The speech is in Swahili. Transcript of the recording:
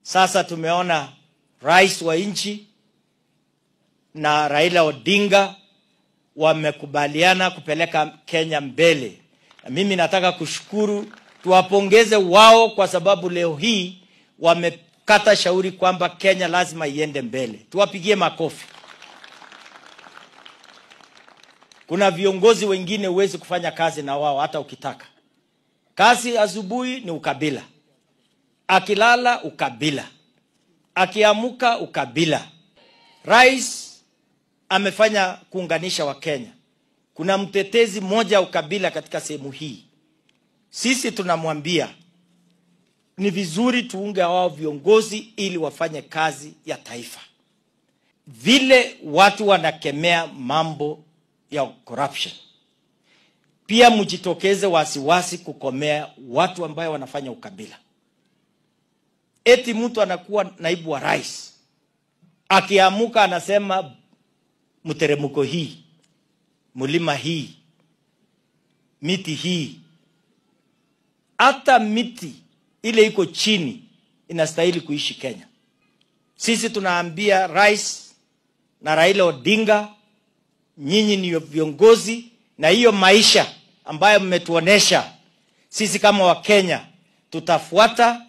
Sasa tumeona rais wa nchi na Raila Odinga wamekubaliana kupeleka Kenya mbele. Na mimi nataka kushukuru, tuwapongeze wao kwa sababu leo hii wamekata shauri kwamba Kenya lazima iende mbele. Tuwapigie makofi. Kuna viongozi wengine huwezi kufanya kazi na wao hata ukitaka. Kazi asubuhi ni ukabila. Akilala ukabila. Akiamuka ukabila. Rais amefanya kuunganisha wa Kenya. Kuna mtetezi mmoja ukabila katika sehemu hii. Sisi tunamwambia ni vizuri tuunge wao viongozi ili wafanye kazi ya taifa. Vile watu wanakemea mambo ya corruption, pia mjitokeze wasiwasi kukomea watu ambao wanafanya ukabila. Eti mtu anakuwa naibu wa rais, akiamuka anasema mteremko hii, mlima hii, miti hii. Hata miti ile iko chini inastahili kuishi Kenya. Sisi tunaambia rais na Raila Odinga, nyinyi ni viongozi, na hiyo maisha ambayo mmetuonesha sisi kama wa Kenya tutafuata